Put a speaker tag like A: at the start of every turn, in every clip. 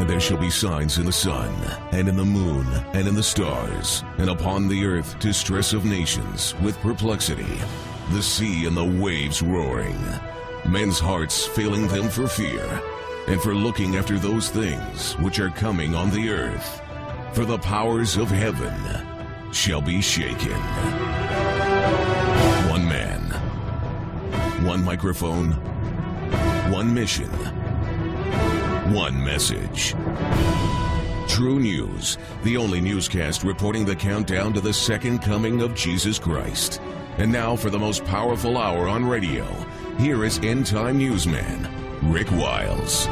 A: And there shall be signs in the sun, and in the moon, and in the stars, and upon the earth distress of nations with perplexity, the sea and the waves roaring, men's hearts failing them for fear, and for looking after those things which are coming on the earth. For the powers of heaven shall be shaken. One man, one microphone, one mission, one message. True News, the only newscast reporting the countdown to the second coming of Jesus Christ. And now for the most powerful hour on radio, here is end-time newsman, Rick Wiles.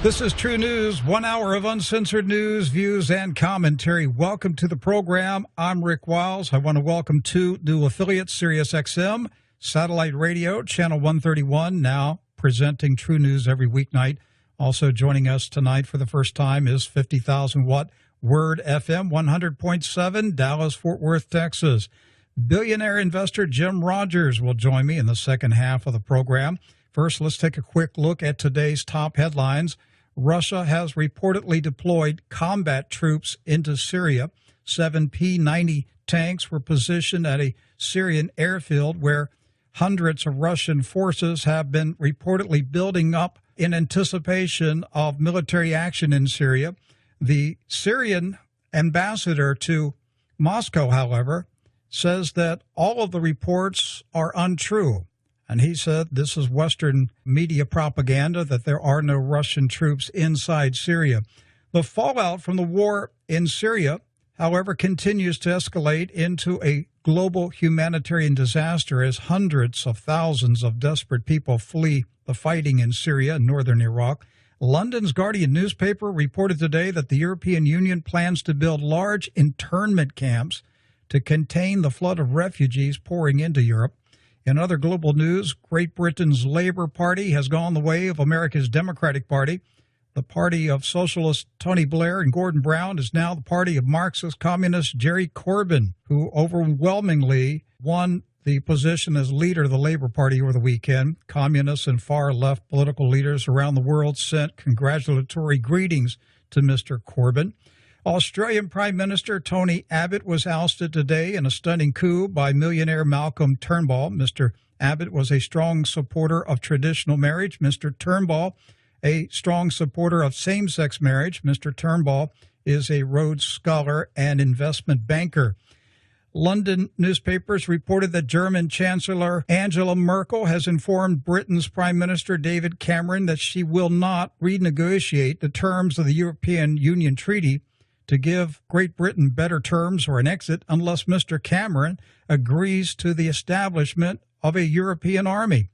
B: This is True News, 1 hour of uncensored news, views, and commentary. Welcome to the program. I'm Rick Wiles. I want to welcome two new affiliates, Sirius XM, Satellite Radio, Channel 131, now presenting True News every weeknight. Also joining us tonight for the first time is 50,000-watt Word FM 100.7, Dallas-Fort Worth, Texas. Billionaire investor Jim Rogers will join me in the second half of the program. First, let's take a quick look at today's top headlines. Russia has reportedly deployed combat troops into Syria. 7 P-90 tanks were positioned at a Syrian airfield where hundreds of Russian forces have been reportedly building up in anticipation of military action in Syria. The Syrian ambassador to Moscow, however, says that all of the reports are untrue. And he said this is Western media propaganda, that there are no Russian troops inside Syria. The fallout from the war in Syria, however, continues to escalate into a global humanitarian disaster as hundreds of thousands of desperate people flee the fighting in Syria and northern Iraq. London's Guardian newspaper reported today that the European Union plans to build large internment camps to contain the flood of refugees pouring into Europe. In other global news, Great Britain's Labour Party has gone the way of America's Democratic Party. The party of socialist Tony Blair and Gordon Brown is now the party of Marxist communist Jerry Corbyn, who overwhelmingly won the position as leader of the Labour Party over the weekend. Communists and far-left political leaders around the world sent congratulatory greetings to Mr. Corbyn. Australian Prime Minister Tony Abbott was ousted today in a stunning coup by millionaire Malcolm Turnbull. Mr. Abbott was a strong supporter of traditional marriage. Mr. Turnbull, a strong supporter of same-sex marriage. Mr. Turnbull is a Rhodes Scholar and investment banker. London newspapers reported that German Chancellor Angela Merkel has informed Britain's Prime Minister David Cameron that she will not renegotiate the terms of the European Union Treaty to give Great Britain better terms or an exit unless Mr. Cameron agrees to the establishment of a European army.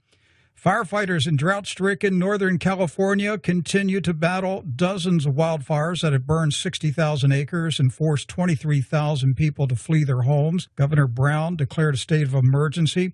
B: Firefighters in drought-stricken Northern California continue to battle dozens of wildfires that have burned 60,000 acres and forced 23,000 people to flee their homes. Governor Brown declared a state of emergency.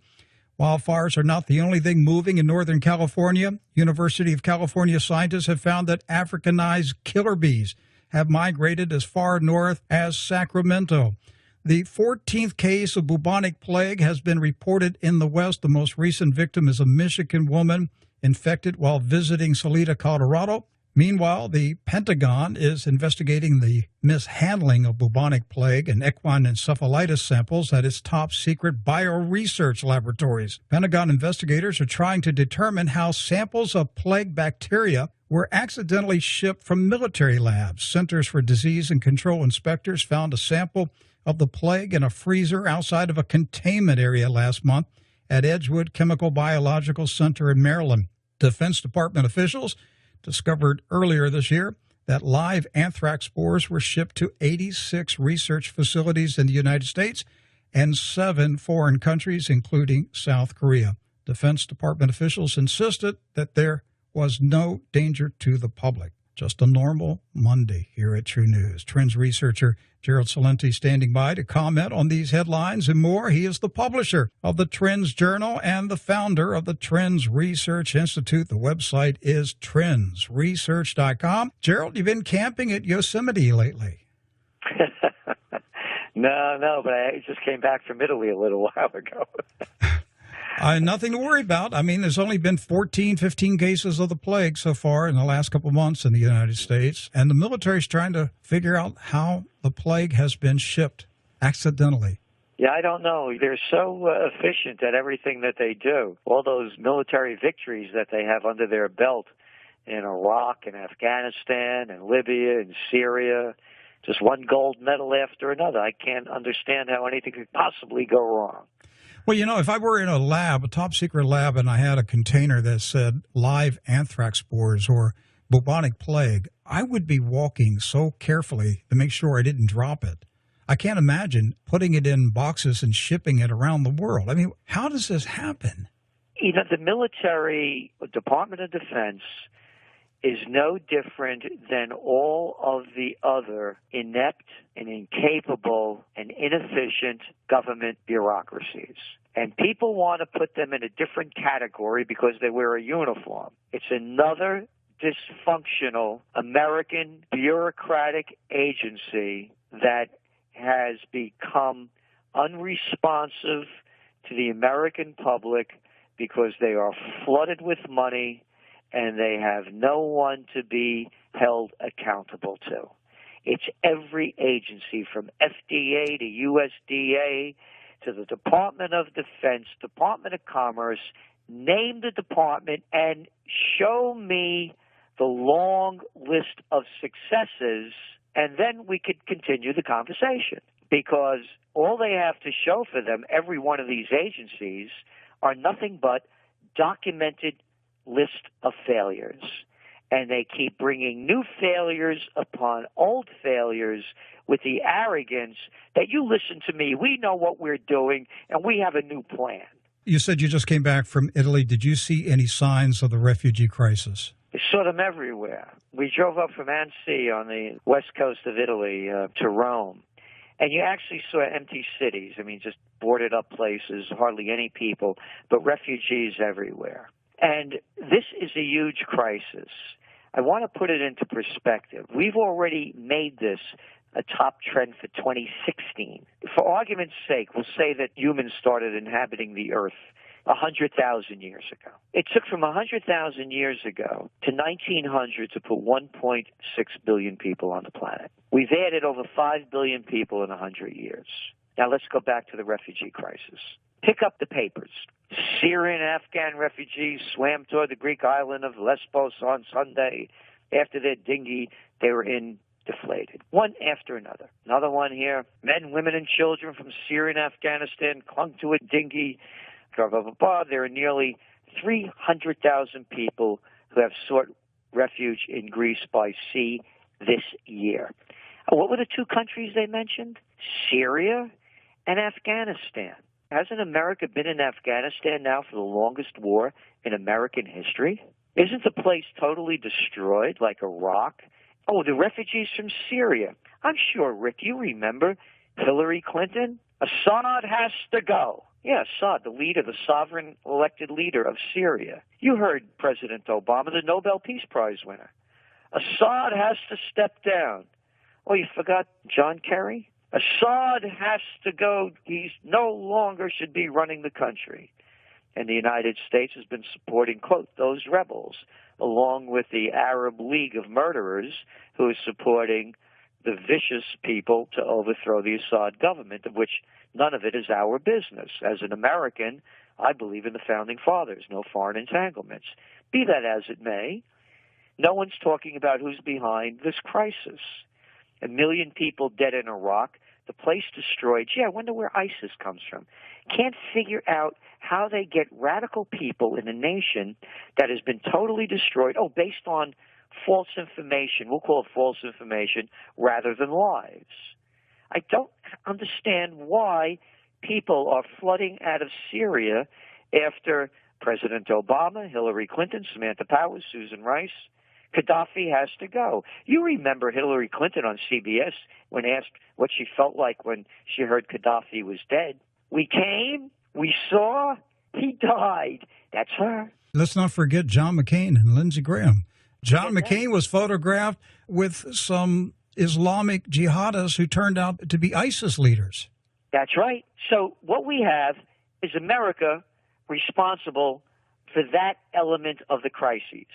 B: Wildfires are not the only thing moving in Northern California. University of California scientists have found that Africanized killer bees have migrated as far north as Sacramento. The 14th case of bubonic plague has been reported in the West. The most recent victim is a Michigan woman infected while visiting Salida, Colorado. Meanwhile, the Pentagon is investigating the mishandling of bubonic plague and equine encephalitis samples at its top-secret bioresearch laboratories. Pentagon investigators are trying to determine how samples of plague bacteria were accidentally shipped from military labs. Centers for Disease and Control inspectors found a sample of the plague in a freezer outside of a containment area last month at Edgewood Chemical Biological Center in Maryland. Defense Department officials discovered earlier this year that live anthrax spores were shipped to 86 research facilities in the United States and 7 foreign countries, including South Korea. Defense Department officials insisted that there was no danger to the public. Just a normal Monday here at True News. Trends researcher Gerald Celente standing by to comment on these headlines and more. He is the publisher of the Trends Journal and the founder of the Trends Research Institute. The website is trendsresearch.com. Gerald, you've been camping at Yosemite lately.
C: No, but I just came back from Italy a little while ago.
B: Nothing to worry about. I mean, there's only been 14, 15 cases of the plague so far in the last couple of months in the United States, and the military's trying to figure out how the plague has been shipped accidentally.
C: Yeah, I don't know. They're so efficient at everything that they do. All those military victories that they have under their belt in Iraq and Afghanistan and Libya and Syria, just one gold medal after another. I can't understand how anything could possibly go wrong.
B: Well, you know, if I were in a lab, a top-secret lab, and I had a container that said live anthrax spores or bubonic plague, I would be walking so carefully to make sure I didn't drop it. I can't imagine putting it in boxes and shipping it around the world. I mean, how does this happen?
C: You know, the military, Department of Defense, is no different than all of the other inept and incapable and inefficient government bureaucracies. And people want to put them in a different category because they wear a uniform. It's another dysfunctional American bureaucratic agency that has become unresponsive to the American public because they are flooded with money and they have no one to be held accountable to. It's every agency from FDA to USDA to the Department of Defense, Department of Commerce. Name the department and show me the long list of successes, and then we could continue the conversation. Because all they have to show for them, every one of these agencies, are nothing but documented list of failures. And they keep bringing new failures upon old failures with the arrogance that you listen to me, we know what we're doing, and we have a new plan.
B: You said you just came back from Italy. Did you see any signs of the refugee crisis?
C: We saw them everywhere. We drove up from Annecy on the west coast of Italy to Rome. And you actually saw empty cities. I mean, just boarded up places, hardly any people, but refugees everywhere. And this is a huge crisis. I want to put it into perspective. We've already made this a top trend for 2016. For argument's sake, we'll say that humans started inhabiting the earth 100,000 years ago. It took from 100,000 years ago to 1900 to put 1.6 billion people on the planet. We've added over 5 billion people in 100 years. Now let's go back to the refugee crisis. Pick up the papers. Syrian and Afghan refugees swam toward the Greek island of Lesbos on Sunday. After their dinghy, they were deflated. One after another. Another one here. Men, women, and children from Syria and Afghanistan clung to a dinghy. Blah, blah, blah, blah. There are nearly 300,000 people who have sought refuge in Greece by sea this year. What were the two countries they mentioned? Syria and Afghanistan. Hasn't America been in Afghanistan now for the longest war in American history? Isn't the place totally destroyed like Iraq? Oh, the refugees from Syria. I'm sure, Rick, you remember Hillary Clinton? Assad has to go. Yeah, Assad, the leader, the sovereign elected leader of Syria. You heard President Obama, the Nobel Peace Prize winner. Assad has to step down. Oh, you forgot John Kerry? Assad has to go. He no longer should be running the country. And the United States has been supporting, quote, those rebels, along with the Arab League of Murderers, who is supporting the vicious people to overthrow the Assad government, of which none of it is our business. As an American, I believe in the Founding Fathers, no foreign entanglements. Be that as it may, no one's talking about who's behind this crisis. 1 million people dead in Iraq, the place destroyed. Gee, I wonder where ISIS comes from. Can't figure out how they get radical people in a nation that has been totally destroyed, based on false information. We'll call it false information rather than lies. I don't understand why people are flooding out of Syria after President Obama, Hillary Clinton, Samantha Powers, Susan Rice. Gaddafi has to go. You remember Hillary Clinton on CBS when asked what she felt like when she heard Gaddafi was dead. We came, we saw, he died. That's her.
B: Let's not forget John McCain and Lindsey Graham. John McCain was photographed with some Islamic jihadists who turned out to be ISIS leaders.
C: That's right. So what we have is America responsible for that element of the crises.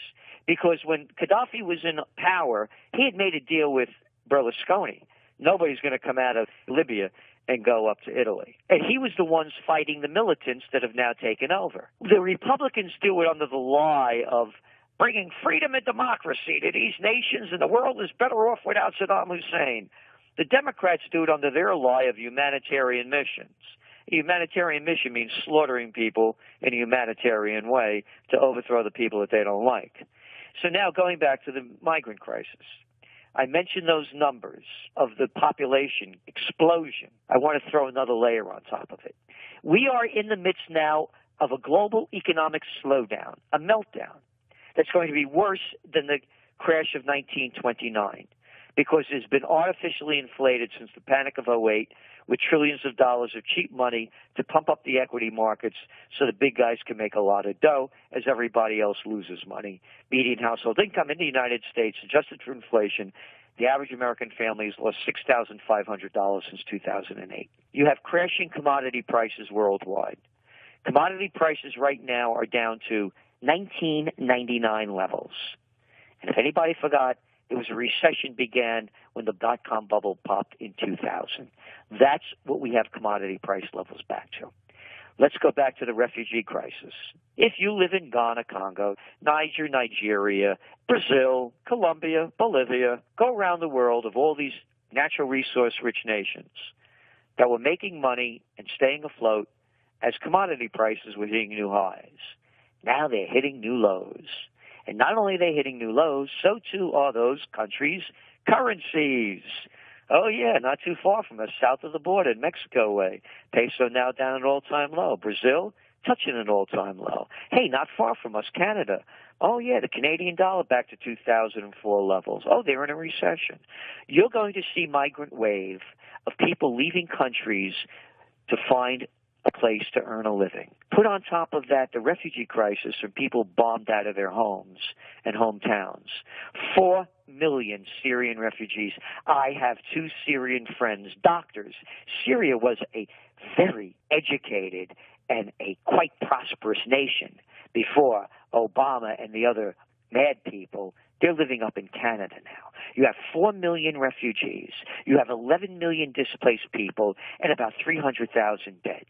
C: Because when Gaddafi was in power, he had made a deal with Berlusconi. Nobody's going to come out of Libya and go up to Italy. And he was the ones fighting the militants that have now taken over. The Republicans do it under the lie of bringing freedom and democracy to these nations, and the world is better off without Saddam Hussein. The Democrats do it under their lie of humanitarian missions. A humanitarian mission means slaughtering people in a humanitarian way to overthrow the people that they don't like. So now going back to the migrant crisis. I mentioned those numbers of the population explosion. I want to throw another layer on top of it. We are in the midst now of a global economic slowdown, a meltdown, that's going to be worse than the crash of 1929 because it's been artificially inflated since the Panic of '08 with trillions of dollars of cheap money to pump up the equity markets so the big guys can make a lot of dough as everybody else loses money. Median household income in the United States, adjusted for inflation, the average American family has lost $6,500 since 2008. You have crashing commodity prices worldwide. Commodity prices right now are down to 1999 levels. And if anybody forgot, it was a recession began when the dot-com bubble popped in 2000. That's what we have commodity price levels back to. Let's go back to the refugee crisis. If you live in Ghana, Congo, Niger, Nigeria, Brazil, Colombia, Bolivia, go around the world of all these natural resource-rich nations that were making money and staying afloat as commodity prices were hitting new highs. Now they're hitting new lows. And not only are they hitting new lows, so too are those countries' currencies. Oh, yeah, not too far from us, south of the border, Mexico way. Peso now down at an all-time low. Brazil, touching an all-time low. Hey, not far from us, Canada. Oh, yeah, the Canadian dollar back to 2004 levels. Oh, they're in a recession. You're going to see migrant wave of people leaving countries to find a place to earn a living. Put on top of that the refugee crisis from people bombed out of their homes and hometowns. 4 million Syrian refugees. I have 2 Syrian friends, doctors. Syria was a very educated and a quite prosperous nation before Obama and the other mad people. They're living up in Canada now. You have 4 million refugees. You have 11 million displaced people and about 300,000 dead.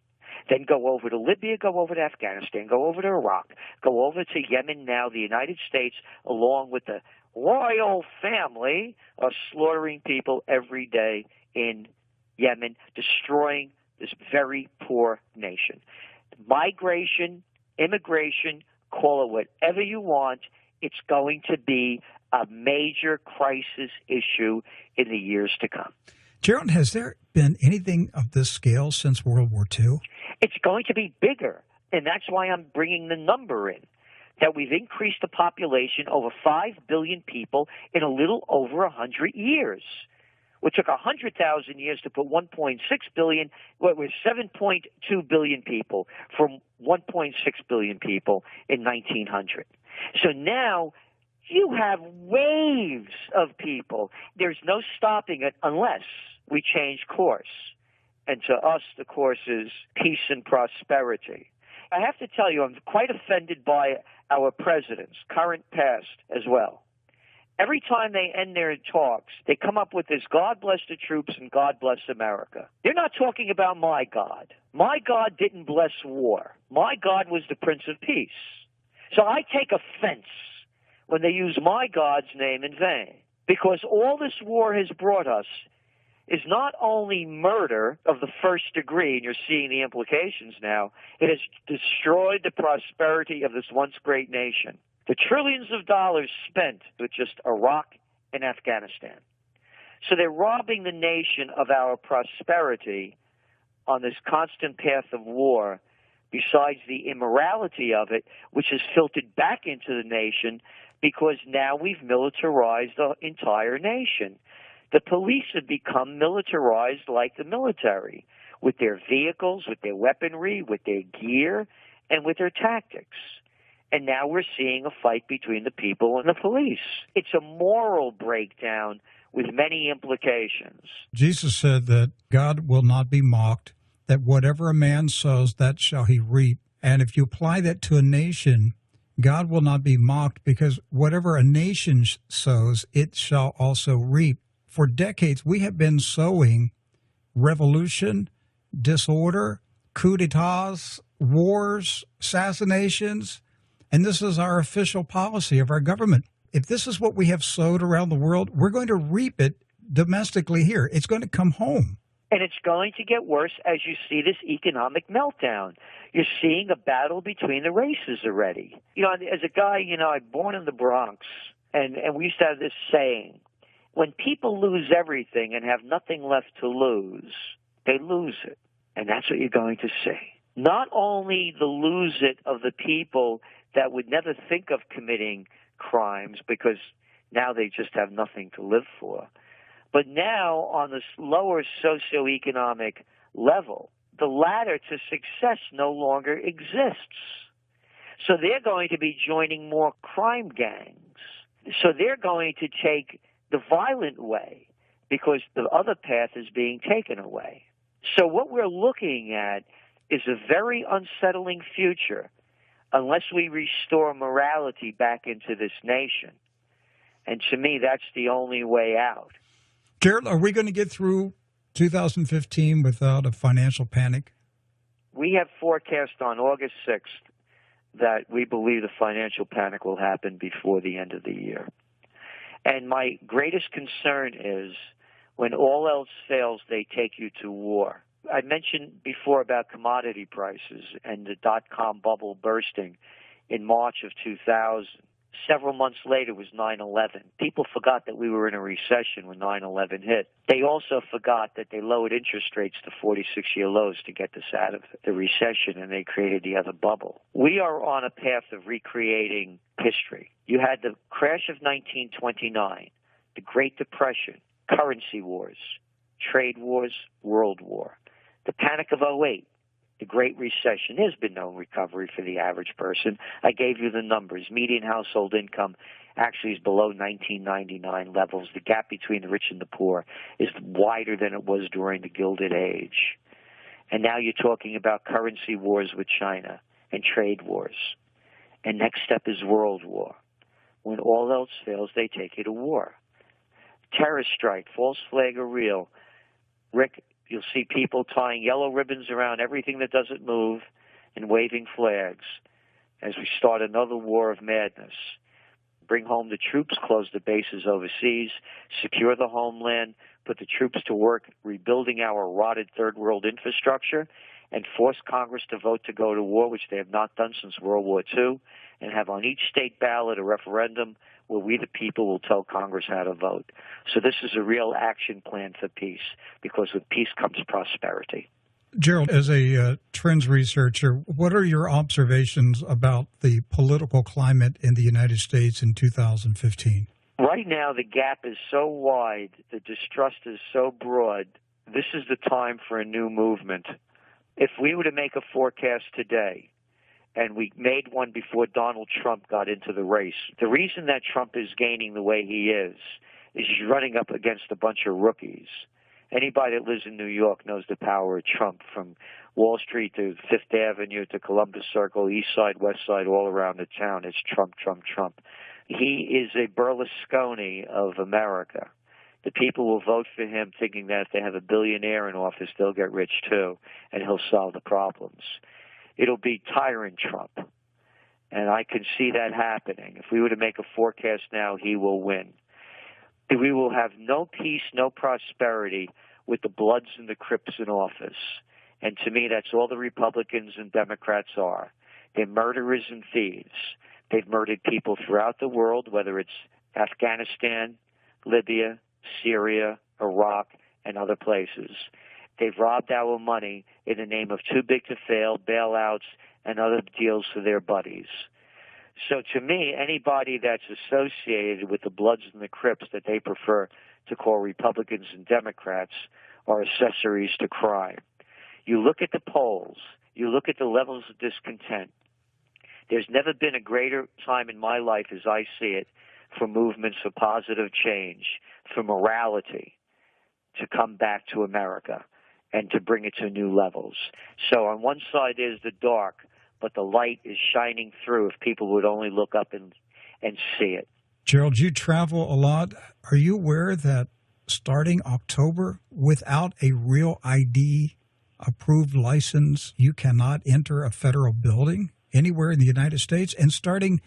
C: Then go over to Libya, go over to Afghanistan, go over to Iraq, go over to Yemen now. The United States, along with the royal family, are slaughtering people every day in Yemen, destroying this very poor nation. Migration, immigration, call it whatever you want, it's going to be a major crisis issue in the years to come.
B: Gerald, has there been anything of this scale since World War II?
C: It's going to be bigger, and that's why I'm bringing the number in, that we've increased the population over 5 billion people in a little over 100 years. It took 100,000 years to put 1.6 billion, well, we're 7.2 billion people from 1.6 billion people in 1900. So now you have waves of people. There's no stopping it unless we change course. And to us, the course is peace and prosperity. I have to tell you, I'm quite offended by our presidents, current, past, as well. Every time they end their talks, they come up with this, God bless the troops and God bless America. They're not talking about my God. My God didn't bless war. My God was the Prince of Peace. So I take offense when they use my God's name in vain, because all this war has brought us is not only murder of the first degree, and you're seeing the implications now, it has destroyed the prosperity of this once great nation. The trillions of dollars spent with just Iraq and Afghanistan. So they're robbing the nation of our prosperity on this constant path of war, besides the immorality of it, which has filtered back into the nation because now we've militarized the entire nation. The police have become militarized like the military, with their vehicles, with their weaponry, with their gear, and with their tactics. And now we're seeing a fight between the people and the police. It's a moral breakdown with many implications.
B: Jesus said that God will not be mocked, that whatever a man sows, that shall he reap. And if you apply that to a nation, God will not be mocked, because whatever a nation sows, it shall also reap. For decades, we have been sowing revolution, disorder, coups d'etats, wars, assassinations, and this is our official policy of our government. If this is what we have sowed around the world, we're going to reap it domestically here. It's going to come home.
C: And it's going to get worse as you see this economic meltdown. You're seeing a battle between the races already. As a guy, I'm born in the Bronx, and we used to have this saying, when people lose everything and have nothing left to lose, they lose it. And that's what you're going to see. Not only the lose it of the people that would never think of committing crimes because now they just have nothing to live for, but now on this lower socioeconomic level, the ladder to success no longer exists. So they're going to be joining more crime gangs. So they're going to take the violent way because the other path is being taken away. So what we're looking at is a very unsettling future unless we restore morality back into this nation. And to me, that's the only way out.
B: Gerald, are we going to get through 2015 without a financial panic?
C: We have forecast on August 6th that we believe the financial panic will happen before the end of the year. And my greatest concern is when all else fails, they take you to war. I mentioned before about commodity prices and the dot-com bubble bursting in March of 2000. Several months later was 9/11. People forgot that we were in a recession when 9/11 hit. They also forgot that they lowered interest rates to 46-year lows to get us out of the recession, and they created the other bubble. We are on a path of recreating history. You had the crash of 1929, the Great Depression, currency wars, trade wars, World War, the Panic of '08, the Great Recession. There's been no recovery for the average person. I gave you the numbers. Median household income actually is below 1999 levels. The gap between the rich and the poor is wider than it was during the Gilded Age. And now you're talking about currency wars with China and trade wars. And next step is World War. When all else fails, they take you to war. Terrorist strike, false flag or real. Rick, you'll see people tying yellow ribbons around everything that doesn't move and waving flags as we start another war of madness. Bring home the troops, close the bases overseas, secure the homeland, put the troops to work rebuilding our rotted third world infrastructure, and force Congress to vote to go to war, which they have not done since World War II, and have on each state ballot a referendum where we the people will tell Congress how to vote. So this is a real action plan for peace, because with peace comes prosperity.
B: Gerald, as a trends researcher, what are your observations about the political climate in the United States in 2015?
C: Right now, the gap is so wide, the distrust is so broad, this is the time for a new movement. If we were to make a forecast today, and we made one before Donald Trump got into the race, the reason that Trump is gaining the way he is he's running up against a bunch of rookies. Anybody that lives in New York knows the power of Trump, from Wall Street to Fifth Avenue to Columbus Circle, East Side, West Side, all around the town. It's Trump, Trump, Trump. He is a Berlusconi of America. The people will vote for him thinking that if they have a billionaire in office, they'll get rich too, and he'll solve the problems. It'll be tyrant Trump, and I can see that happening. If we were to make a forecast now, he will win. We will have no peace, no prosperity with the Bloods and the Crips in office. And to me, that's all the Republicans and Democrats are. They're murderers and thieves. They've murdered people throughout the world, whether it's Afghanistan, Libya, Syria, Iraq, and other places. They've robbed our money in the name of too big to fail, bailouts, and other deals for their buddies. So to me, anybody that's associated with the Bloods and the Crips that they prefer to call Republicans and Democrats are accessories to crime. You look at the polls, you look at the levels of discontent. There's never been a greater time in my life, as I see it, for movements for positive change, for morality to come back to America and to bring it to new levels. So on one side is the dark, but the light is shining through if people would only look up and see it.
B: Gerald, you travel a lot. Are you aware that starting October, without a real ID approved license, you cannot enter a federal building anywhere in the United States? And starting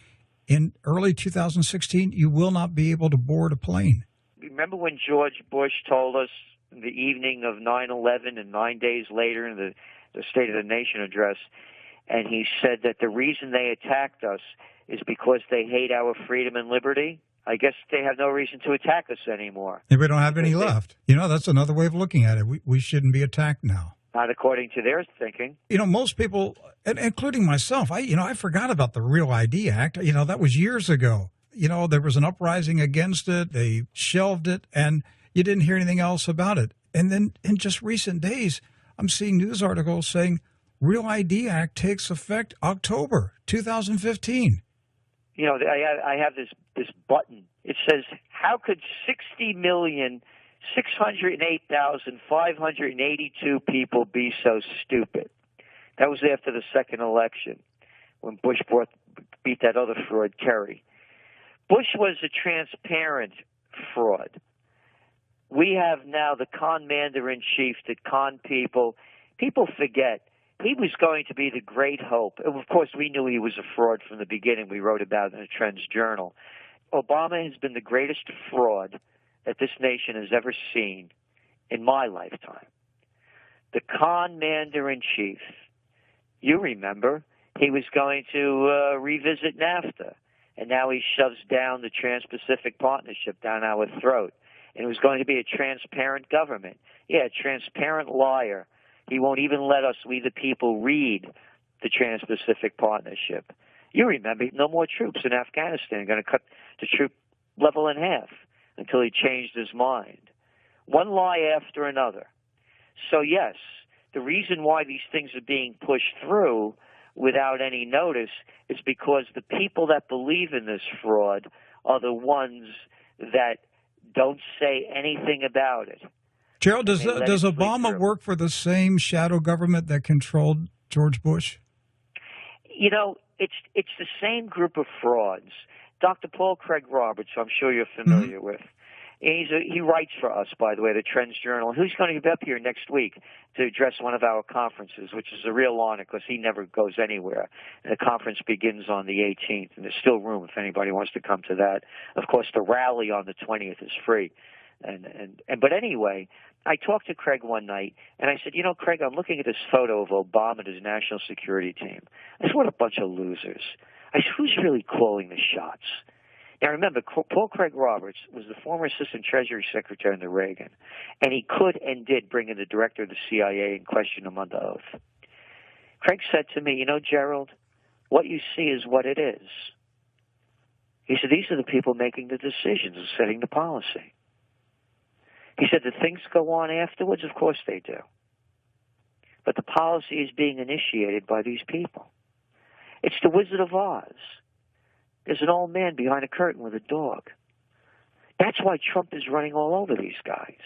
B: in early 2016, you will not be able to board a plane.
C: Remember when George Bush told us the evening of 9/11 and 9 days later in the State of the Nation address, and he said that the reason they attacked us is because they hate our freedom and liberty? I guess they have no reason to attack us anymore.
B: And we don't have any left. You know, that's another way of looking at it. We shouldn't be attacked now.
C: Not according to their thinking.
B: You know, most people, and including myself, I forgot about the Real ID Act. You know, that was years ago. You know, there was an uprising against it. They shelved it, and you didn't hear anything else about it. And then in just recent days, I'm seeing news articles saying Real ID Act takes effect October 2015.
C: You know, I have this button. It says, how could 60,608,582 people be so stupid? That was after the second election when Bush beat that other fraud, Kerry. Bush was a transparent fraud. We have now the commander-in-chief that conned people. People forget. He was going to be the great hope. Of course, we knew he was a fraud from the beginning. We wrote about it in the Trends Journal. Obama has been the greatest fraud that this nation has ever seen in my lifetime. The commander-in-chief, you remember, he was going to revisit NAFTA, and now he shoves down the Trans-Pacific Partnership down our throat. And it was going to be a transparent government. Yeah, a transparent liar. He won't even let us, we the people, read the Trans-Pacific Partnership. You remember, no more troops in Afghanistan. Going to cut the troop level in half until he changed his mind. One lie after another. So, yes, the reason why these things are being pushed through without any notice is because the people that believe in this fraud are the ones that don't say anything about it.
B: Gerald, does Obama work for the same shadow government that controlled George Bush?
C: You know, it's the same group of frauds. Dr. Paul Craig Roberts, who I'm sure you're familiar with, he writes for us, by the way, the Trends Journal. Who's going to be up here next week to address one of our conferences, which is a real honor because he never goes anywhere. And the conference begins on the 18th, and there's still room if anybody wants to come to that. Of course, the rally on the 20th is free. But anyway, I talked to Craig one night, and I said, you know, Craig, I'm looking at this photo of Obama and his national security team. I said, what a bunch of losers. I said, who's really calling the shots? Now, remember, Paul Craig Roberts was the former Assistant Treasury Secretary under Reagan, and he could and did bring in the director of the CIA and question him under oath. Craig said to me, you know, Gerald, what you see is what it is. He said, these are the people making the decisions and setting the policy. He said, the things go on afterwards? Of course they do. But the policy is being initiated by these people. It's the Wizard of Oz. There's an old man behind a curtain with a dog. That's why Trump is running all over these guys,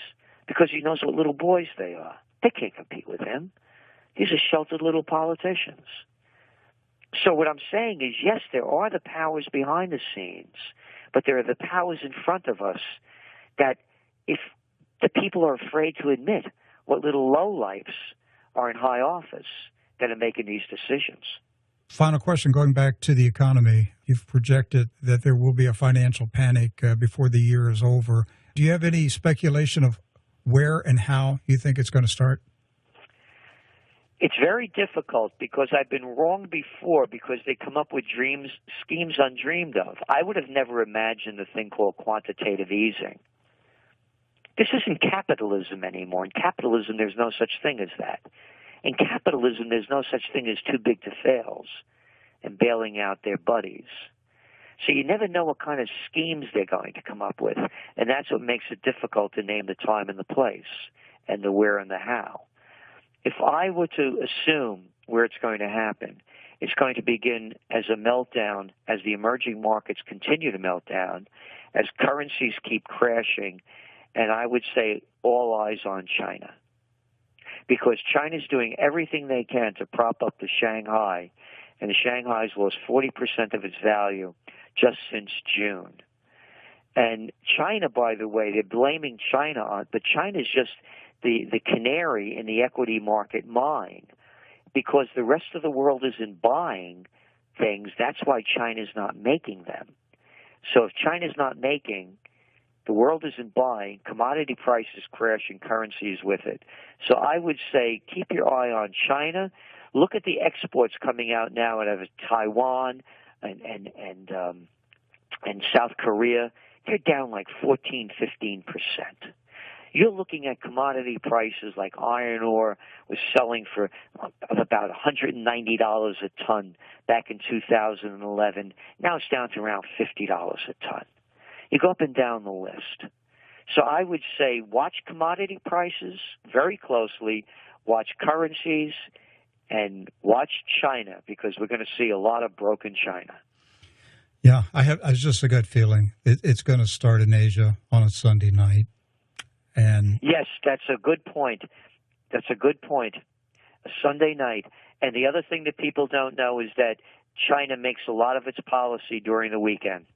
C: because he knows what little boys they are. They can't compete with him. These are sheltered little politicians. So what I'm saying is, yes, there are the powers behind the scenes, but there are the powers in front of us that if the people are afraid to admit what little lowlifes are in high office that are making these decisions.
B: Final question, going back to the economy. You've projected that there will be a financial panic before the year is over. Do you have any speculation of where and how you think it's going to start?
C: It's very difficult because I've been wrong before because they come up with schemes undreamed of. I would have never imagined the thing called quantitative easing. This isn't capitalism anymore. In capitalism, there's no such thing as that. In capitalism, there's no such thing as too big to fails and bailing out their buddies. So you never know what kind of schemes they're going to come up with, and that's what makes it difficult to name the time and the place and the where and the how. If I were to assume where it's going to happen, it's going to begin as a meltdown as the emerging markets continue to melt down, as currencies keep crashing, and I would say all eyes on China. Because China's doing everything they can to prop up the Shanghai and the Shanghai's lost 40% of its value just since June. And China, by the way, they're blaming China on, but China's just the canary in the equity market mine, because the rest of the world isn't buying things. That's why China's not making them. So if China's not making, the world isn't buying, commodity prices crash and currencies with it. So I would say keep your eye on China. Look at the exports coming out now out of Taiwan and South Korea. They're down like 14, 15%. You're looking at commodity prices like iron ore was selling for about $190 a ton back in 2011. Now it's down to around $50 a ton. You go up and down the list. So I would say watch commodity prices very closely, watch currencies, and watch China, because we're going to see a lot of broken China.
B: Yeah, I have just a gut feeling it's going to start in Asia on a Sunday night. And
C: yes, that's a good point. That's a good point. A Sunday night. And the other thing that people don't know is that China makes a lot of its policy during the weekend.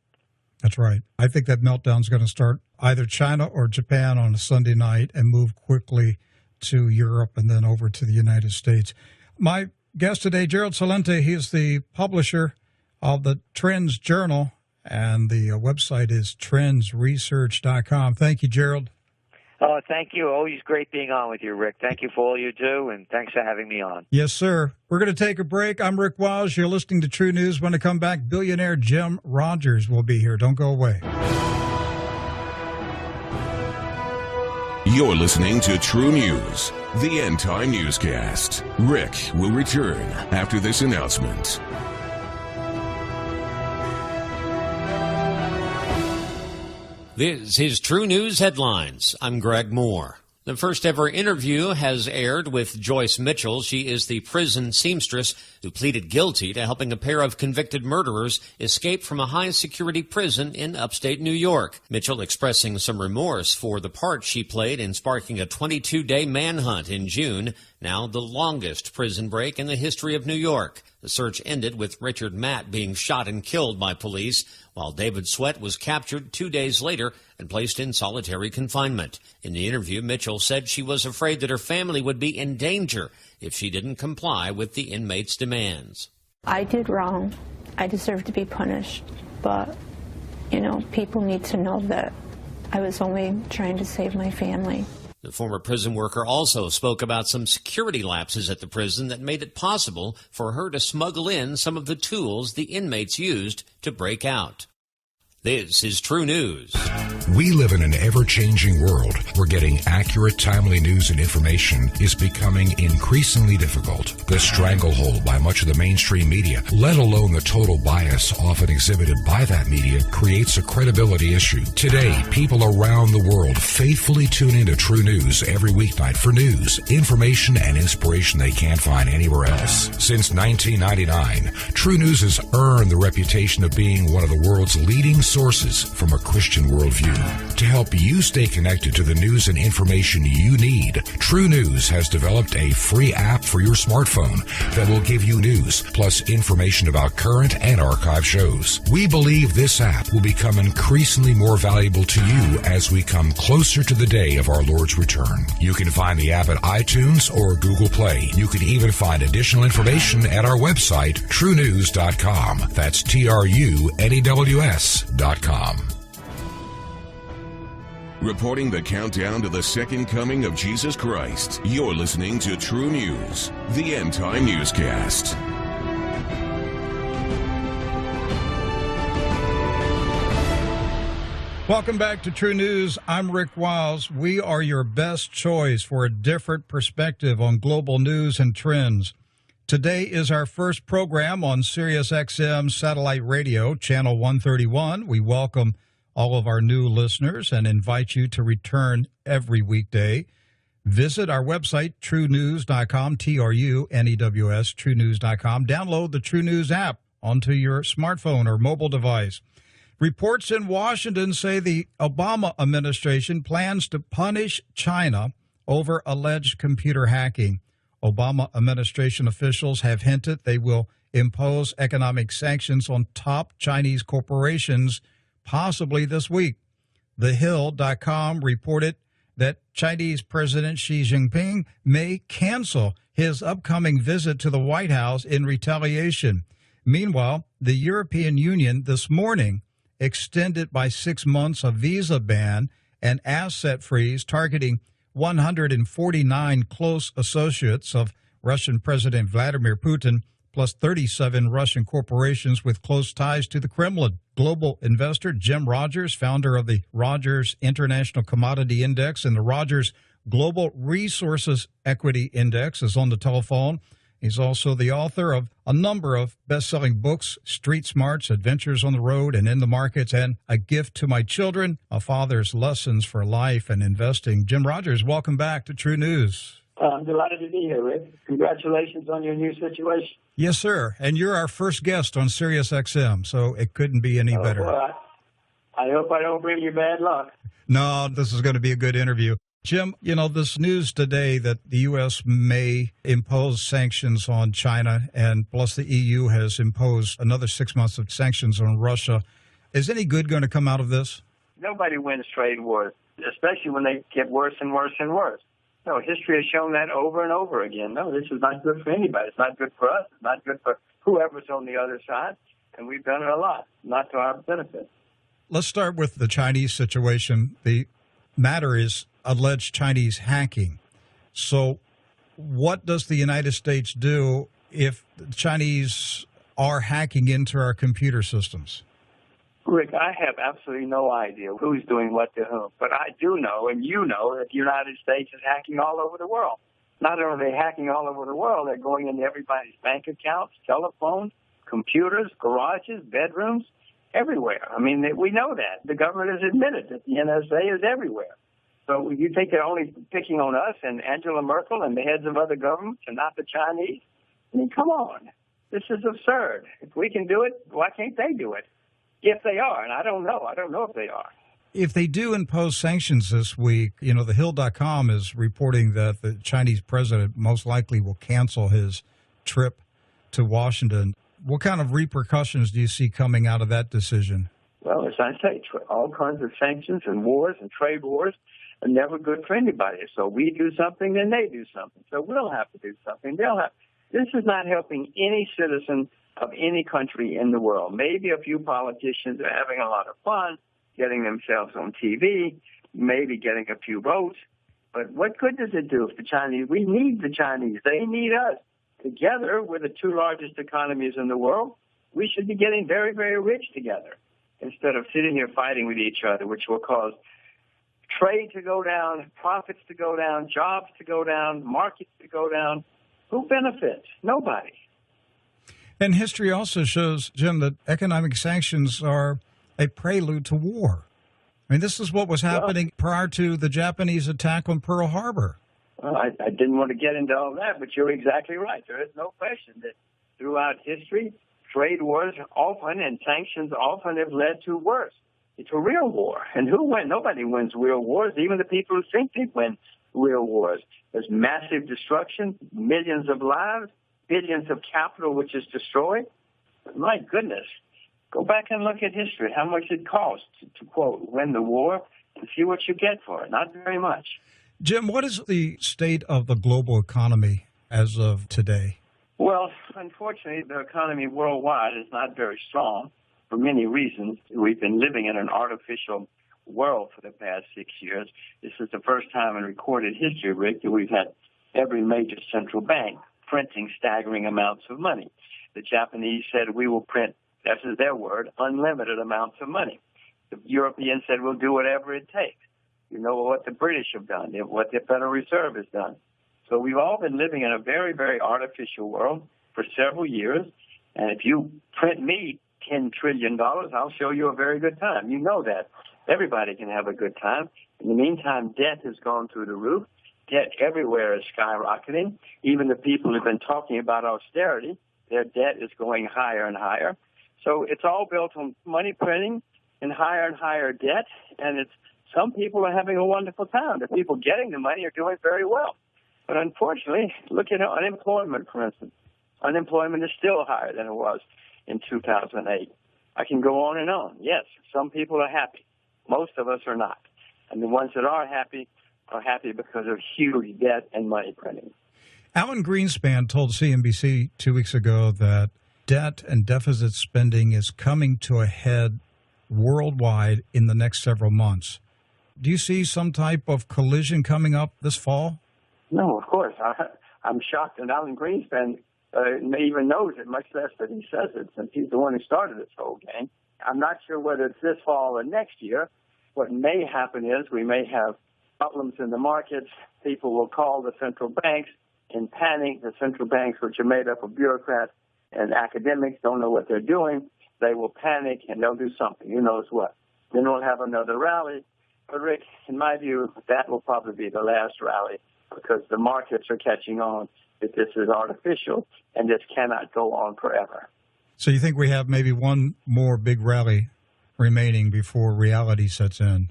B: That's right. I think that meltdown's going to start either China or Japan on a Sunday night and move quickly to Europe and then over to the United States. My guest today, Gerald Celente, he is the publisher of the Trends Journal, and the website is trendsresearch.com. Thank you, Gerald.
C: Oh, thank you. Always great being on with you, Rick. Thank you for all you do, and thanks for having me on.
B: Yes, sir. We're going to take a break. I'm Rick Wiles. You're listening to True News. When I come back, billionaire Jim Rogers will be here. Don't go away.
A: You're listening to True News, the end-time newscast. Rick will return after this announcement.
D: This is True News Headlines. I'm Greg Moore. The first ever interview has aired with Joyce Mitchell. She is the prison seamstress who pleaded guilty to helping a pair of convicted murderers escape from a high-security prison in upstate New York. Mitchell expressing some remorse for the part she played in sparking a 22-day manhunt in June, now the longest prison break in the history of New York. The search ended with Richard Matt being shot and killed by police, while David Sweat was captured 2 days later and placed in solitary confinement. In the interview, Mitchell said she was afraid that her family would be in danger if she didn't comply with the inmates' demands.
E: I did wrong. I deserve to be punished. But, people need to know that I was only trying to save my family.
D: The former prison worker also spoke about some security lapses at the prison that made it possible for her to smuggle in some of the tools the inmates used to break out. This is True News.
F: We live in an ever-changing world where getting accurate, timely news and information is becoming increasingly difficult. The stranglehold by much of the mainstream media, let alone the total bias often exhibited by that media, creates a credibility issue. Today, people around the world faithfully tune into True News every weeknight for news, information, and inspiration they can't find anywhere else. Since 1999, True News has earned the reputation of being one of the world's leading sources from a Christian worldview. To help you stay connected to the news and information you need, True News has developed a free app for your smartphone that will give you news plus information about current and archive shows. We believe this app will become increasingly more valuable to you as we come closer to the day of our Lord's return. You can find the app at iTunes or Google Play. You can even find additional information at our website, truenews.com. That's TRUNEWS.com.
A: Reporting the countdown to the second coming of Jesus Christ, you're listening to True News, the end-time newscast.
B: Welcome back to True News. I'm Rick Wiles. We are your best choice for a different perspective on global news and trends. Today is our first program on Sirius XM Satellite Radio, Channel 131. We welcome all of our new listeners and invite you to return every weekday. Visit our website, truenews.com, TRUNEWS, truenews.com. Download the True News app onto your smartphone or mobile device. Reports in Washington say the Obama administration plans to punish China over alleged computer hacking. Obama administration officials have hinted they will impose economic sanctions on top Chinese corporations, possibly this week. TheHill.com reported that Chinese President Xi Jinping may cancel his upcoming visit to the White House in retaliation. Meanwhile, the European Union this morning extended by 6 months a visa ban and asset freeze targeting 149 close associates of Russian President Vladimir Putin, plus 37 Russian corporations with close ties to the Kremlin. Global investor Jim Rogers, founder of the Rogers International Commodity Index and the Rogers Global Resources Equity Index, is on the telephone. He's also the author of a number of best-selling books, Street Smarts, Adventures on the Road and in the Markets, and A Gift to My Children, A Father's Lessons for Life and Investing. Jim Rogers, welcome back to True News.
G: I'm delighted to be here, Rick. Congratulations on your new situation.
B: Yes, sir. And you're our first guest on Sirius XM, so it couldn't be any better.
G: Boy, I hope I don't bring you bad luck.
B: No, this is going to be a good interview. Jim, you know, this news today that the U.S. may impose sanctions on China, and plus the EU has imposed another 6 months of sanctions on Russia. Is any good going to come out of this?
G: Nobody wins trade wars, especially when they get worse and worse and worse. No, history has shown that over and over again. No, this is not good for anybody. It's not good for us. It's not good for whoever's on the other side. And we've done it a lot, not to our benefit.
B: Let's start with the Chinese situation. The matter is alleged Chinese hacking. So what does the United States do if the Chinese are hacking into our computer systems?
G: Rick, I have absolutely no idea who's doing what to whom. But I do know, and you know, that the United States is hacking all over the world. Not only are they hacking all over the world, they're going into everybody's bank accounts, telephones, computers, garages, bedrooms, everywhere. I mean, we know that. The government has admitted that the NSA is everywhere. So you think they're only picking on us and Angela Merkel and the heads of other governments and not the Chinese? I mean, come on. This is absurd. If we can do it, why can't they do it? If they are, and I don't know. I don't know if they are.
B: If they do impose sanctions this week, you know, TheHill.com is reporting that the Chinese president most likely will cancel his trip to Washington. What kind of repercussions do you see coming out of that decision?
G: Well, as I say, all kinds of sanctions and wars and trade wars are never good for anybody. So we do something, then they do something. So we'll have to do something. They'll have. This is not helping any citizen of any country in the world. Maybe a few politicians are having a lot of fun, getting themselves on TV, maybe getting a few votes. But what good does it do if the Chinese, we need the Chinese, they need us. Together, we're the two largest economies in the world. We should be getting very, very rich together instead of sitting here fighting with each other, which will cause trade to go down, profits to go down, jobs to go down, markets to go down. Who benefits? Nobody.
B: And history also shows, Jim, that economic sanctions are a prelude to war. I mean, this is what was happening prior to the Japanese attack on Pearl Harbor.
G: Well, I didn't want to get into all that, but you're exactly right. There is no question that throughout history, trade wars often and sanctions often have led to worse. It's a real war. And who wins? Nobody wins real wars, even the people who think they win real wars. There's massive destruction, millions of lives, billions of capital which is destroyed. My goodness. Go back and look at history, how much it costs to, quote, win the war, and see what you get for it. Not very much.
B: Jim, what is the state of the global economy as of today?
G: Well, unfortunately, the economy worldwide is not very strong for many reasons. We've been living in an artificial world for the past 6 years. This is the first time in recorded history, Rick, that we've had every major central bank printing staggering amounts of money. The Japanese said we will print, this is their word, unlimited amounts of money. The Europeans said we'll do whatever it takes. You know what the British have done, what the Federal Reserve has done. So we've all been living in a very, very artificial world for several years. And if you print me $10 trillion, I'll show you a very good time. You know that. Everybody can have a good time. In the meantime, debt has gone through the roof. Debt everywhere is skyrocketing. Even the people who've been talking about austerity, their debt is going higher and higher. So it's all built on money printing and higher debt. And some people are having a wonderful time. The people getting the money are doing very well. But unfortunately, look at unemployment, for instance. Unemployment is still higher than it was in 2008. I can go on and on. Yes, some people are happy. Most of us are not. And the ones that are happy because of huge debt and money printing.
B: Alan Greenspan told CNBC 2 weeks ago that debt and deficit spending is coming to a head worldwide in the next several months. Do you see some type of collision coming up this fall?
G: No, of course. I'm shocked that Alan Greenspan even knows it, much less that he says it, since he's the one who started this whole game. I'm not sure whether it's this fall or next year. What may happen is we may have problems in the markets. People will call the central banks in panic. The central banks, which are made up of bureaucrats and academics, don't know what they're doing. They will panic and they'll do something. Who knows what? Then we'll have another rally. But, Rick, in my view, that will probably be the last rally because the markets are catching on that this is artificial and this cannot go on forever.
B: So you think we have maybe one more big rally remaining before reality sets in?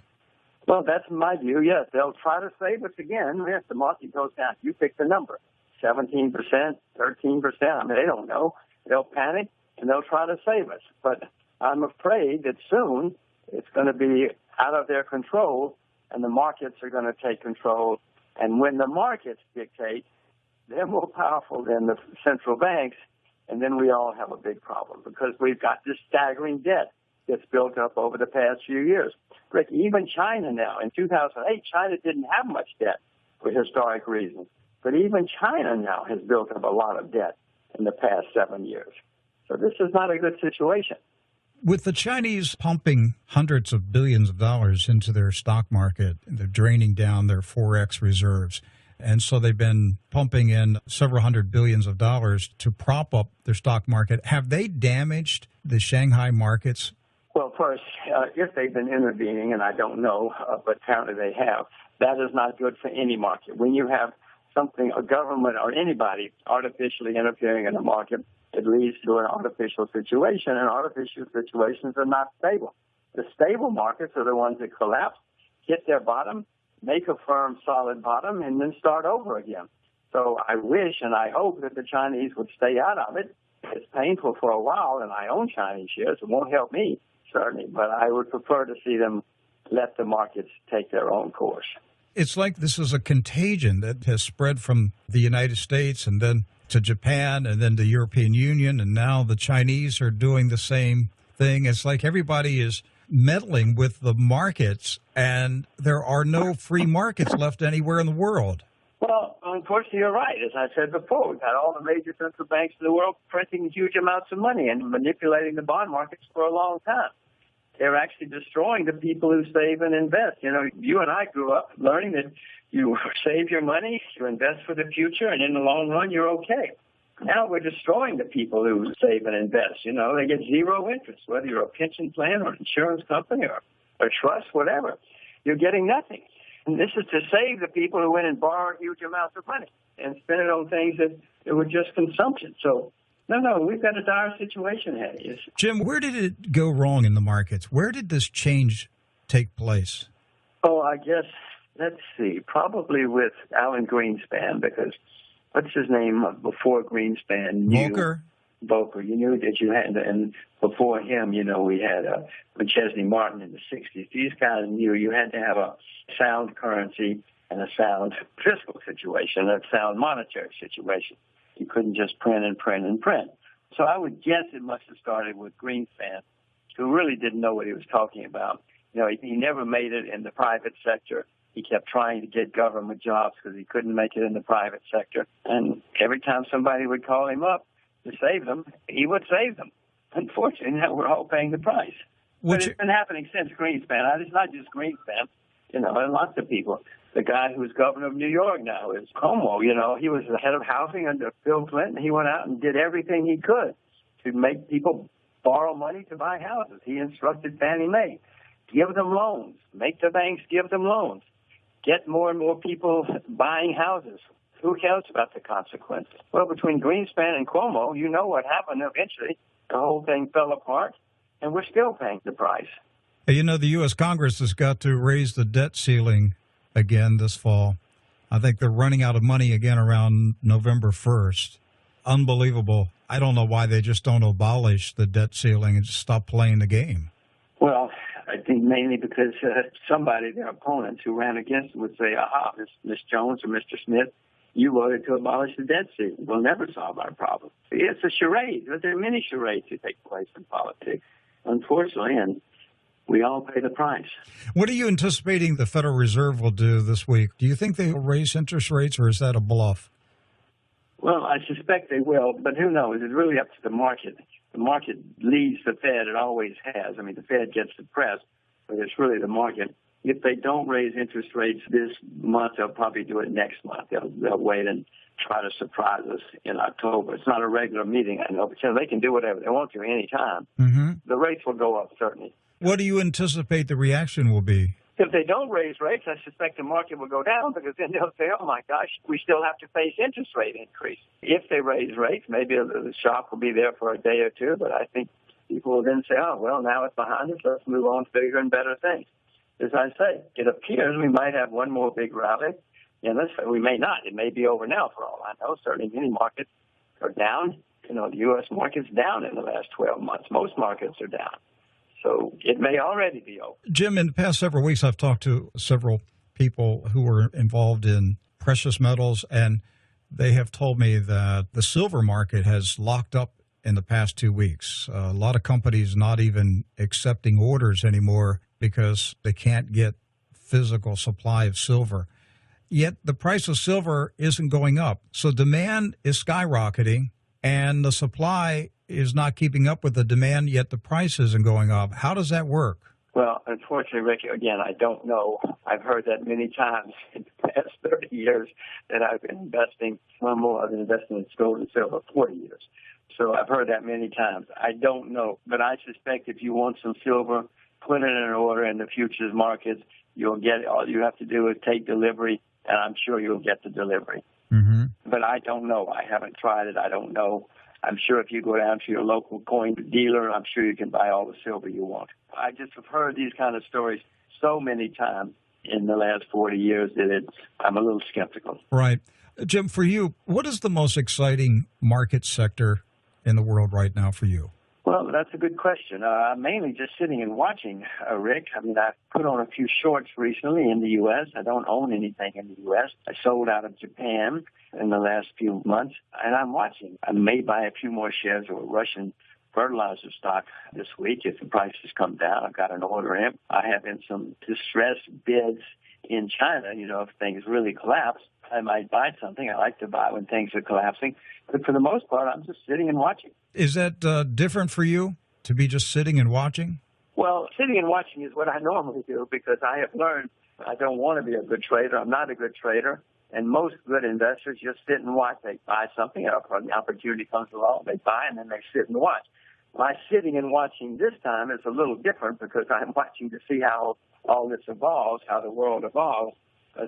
G: Well, that's my view, yes. They'll try to save us again if the market goes down. You pick the number, 17%, 13%. I mean, they don't know. They'll panic, and they'll try to save us. But I'm afraid that soon it's going to be out of their control, and the markets are going to take control. And when the markets dictate, they're more powerful than the central banks, and then we all have a big problem because we've got this staggering debt that's built up over the past few years. Rick, even China now, in 2008, China didn't have much debt for historic reasons. But even China now has built up a lot of debt in the past 7 years. So this is not a good situation.
B: With the Chinese pumping hundreds of billions of dollars into their stock market, they're draining down their Forex reserves. And so they've been pumping in several hundred billions of dollars to prop up their stock market. Have they damaged the Shanghai markets?
G: Well, first, if they've been intervening, and I don't know, but apparently they have, that is not good for any market. When you have something, a government or anybody artificially interfering in a market, it leads to an artificial situation, and artificial situations are not stable. The stable markets are the ones that collapse, hit their bottom, make a firm, solid bottom, and then start over again. So I wish and I hope that the Chinese would stay out of it. It's painful for a while, and I own Chinese shares. It won't help me, certainly, but I would prefer to see them let the markets take their own course.
B: It's like this is a contagion that has spread from the United States and then to Japan and then the European Union, and now the Chinese are doing the same thing. It's like everybody is meddling with the markets, and there are no free markets left anywhere in the world.
G: Well, unfortunately, you're right. As I said before, we've had all the major central banks in the world printing huge amounts of money and manipulating the bond markets for a long time. They're actually destroying the people who save and invest. You know, you and I grew up learning that you save your money, you invest for the future, and in the long run, you're okay. Now we're destroying the people who save and invest. You know, they get zero interest, whether you're a pension plan or an insurance company or a trust, whatever. You're getting nothing. And this is to save the people who went and borrowed huge amounts of money and spend it on things that were just consumption. So, no, we've got a dire situation ahead of us.
B: Jim, where did it go wrong in the markets? Where did this change take place?
G: Oh, I guess, let's see, probably with Alan Greenspan, because what's his name before Greenspan? Volcker. You knew that you had, and before him, you know, we had McChesney Martin in the 60s. These guys knew you had to have a sound currency and a sound fiscal situation, a sound monetary situation. You couldn't just print and print and print. So I would guess it must have started with Greenspan, who really didn't know what he was talking about. You know, he never made it in the private sector. He kept trying to get government jobs because he couldn't make it in the private sector. And every time somebody would call him up to save them, he would save them. Unfortunately, now we're all paying the price. But it's been happening since Greenspan. It's not just Greenspan, you know, and lots of people. The guy who's governor of New York now is Cuomo. You know, he was the head of housing under Bill Clinton. He went out and did everything he could to make people borrow money to buy houses. He instructed Fannie Mae, give them loans, make the banks give them loans, get more and more people buying houses. Who cares about the consequences? Well, between Greenspan and Cuomo, you know what happened eventually. The whole thing fell apart, and we're still paying the price.
B: You know, the U.S. Congress has got to raise the debt ceiling again this fall. I think they're running out of money again around November 1st. unbelievable. I don't know why they just don't abolish the debt ceiling and just stop playing the game.
G: Well, I think mainly because somebody, their opponents who ran against them, would say, aha, Ms. Jones or Mr. Smith, you voted to abolish the debt ceiling. We'll never solve our problem. It's a charade, but there are many charades that take place in politics, unfortunately, and we all pay the price.
B: What are you anticipating the Federal Reserve will do this week? Do you think they will raise interest rates, or is that a bluff?
G: Well, I suspect they will, but who knows? It's really up to the market. The market leads the Fed. It always has. I mean, the Fed gets the press, but it's really the market. If they don't raise interest rates this month, they'll probably do it next month. They'll wait and try to surprise us in October. It's not a regular meeting, I know, but they can do whatever they want to any time.
B: Mm-hmm.
G: The rates will go up, certainly.
B: What do you anticipate the reaction will be?
G: If they don't raise rates, I suspect the market will go down because then they'll say, oh, my gosh, we still have to face interest rate increase. If they raise rates, maybe the shock will be there for a day or two, but I think people will then say, oh, well, now it's behind us. Let's move on to bigger and better things. As I say, it appears we might have one more big rally. And we may not. It may be over now for all I know. Certainly many markets are down. You know, the U.S. market's down in the last 12 months. Most markets are down. So it may already be over.
B: Jim, in the past several weeks, I've talked to several people who were involved in precious metals, and they have told me that the silver market has locked up in the past 2 weeks. A lot of companies not even accepting orders anymore because they can't get physical supply of silver. Yet the price of silver isn't going up. So demand is skyrocketing, and the supply is not keeping up with the demand, yet the price isn't going up. How does that work?
G: Well, unfortunately, Rick, again, I don't know. I've heard that many times in the past 30 years that I've been investing. One more, I've been investing in gold and silver 40 years. So I've heard that many times. I don't know. But I suspect if you want some silver, put it in an order in the futures markets. You'll get it. All you have to do is take delivery, and I'm sure you'll get the delivery.
B: Mm-hmm.
G: But I don't know. I haven't tried it. I don't know. I'm sure if you go down to your local coin dealer, I'm sure you can buy all the silver you want. I just have heard these kind of stories so many times in the last 40 years that I'm a little skeptical.
B: Right. Jim, for you, what is the most exciting market sector in the world right now for you?
G: Well, that's a good question. I'm mainly just sitting and watching, Rick. I mean, I've put on a few shorts recently in the U.S. I don't own anything in the U.S. I sold out of Japan in the last few months, and I'm watching. I may buy a few more shares of Russian fertilizer stock this week if the prices come down. I've got an order in. I have in some distressed bids in China. You know, if things really collapse, I might buy something. I like to buy when things are collapsing. But for the most part, I'm just sitting and watching.
B: Is that different for you, to be just sitting and watching?
G: Well, sitting and watching is what I normally do because I have learned I don't want to be a good trader. I'm not a good trader. And most good investors just sit and watch. They buy something, an opportunity comes along, they buy, and then they sit and watch. My sitting and watching this time is a little different because I'm watching to see how all this evolves, how the world evolves.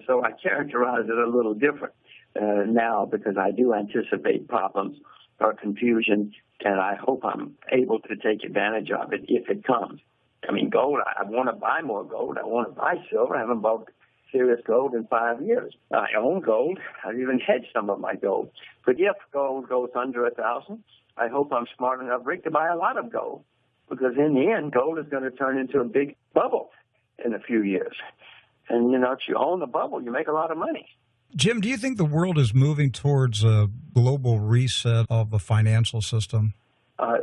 G: So I characterize it a little different now because I do anticipate problems or confusion, and I hope I'm able to take advantage of it if it comes. I mean, gold, I want to buy more gold. I want to buy silver. I haven't bought serious gold in 5 years. I own gold. I've even hedged some of my gold. But if gold goes under 1,000, I hope I'm smart enough, Rick, to buy a lot of gold because in the end, gold is going to turn into a big bubble in a few years. And, you know, if you own the bubble, you make a lot of money.
B: Jim, do you think the world is moving towards a global reset of the financial system?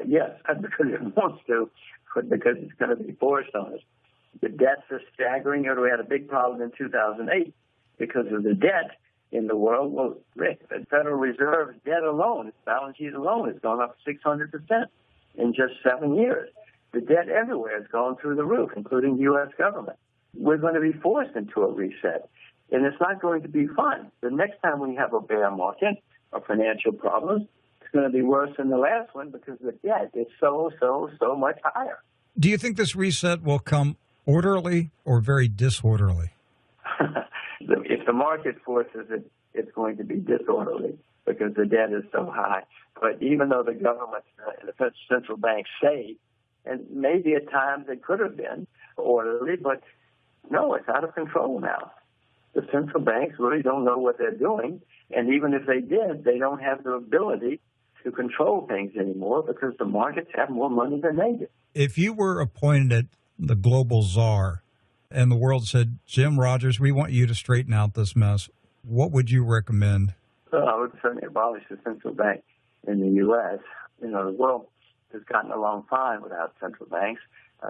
G: Yes, because it wants to, but because it's going to be forced on us. The debts are staggering. We had a big problem in 2008 because of the debt in the world. Well, Rick, the Federal Reserve's debt alone, its balance sheet alone, has gone up 600% in just 7 years. The debt everywhere has gone through the roof, including the U.S. government. We're going to be forced into a reset, and it's not going to be fun. The next time we have a bear market or financial problems, it's going to be worse than the last one because the debt is so much higher.
B: Do you think this reset will come orderly or very disorderly?
G: If the market forces it, it's going to be disorderly because the debt is so high. But even though the government and the central banks say, and maybe at times it could have been orderly, but no, it's out of control now. The central banks really don't know what they're doing, and even if they did, they don't have the ability to control things anymore because the markets have more money than they do.
B: If you were appointed the global czar and the world said, Jim Rogers, we want you to straighten out this mess, what would you recommend?
G: Well, I would certainly abolish the central bank in the U.S. You know, the world has gotten along fine without central banks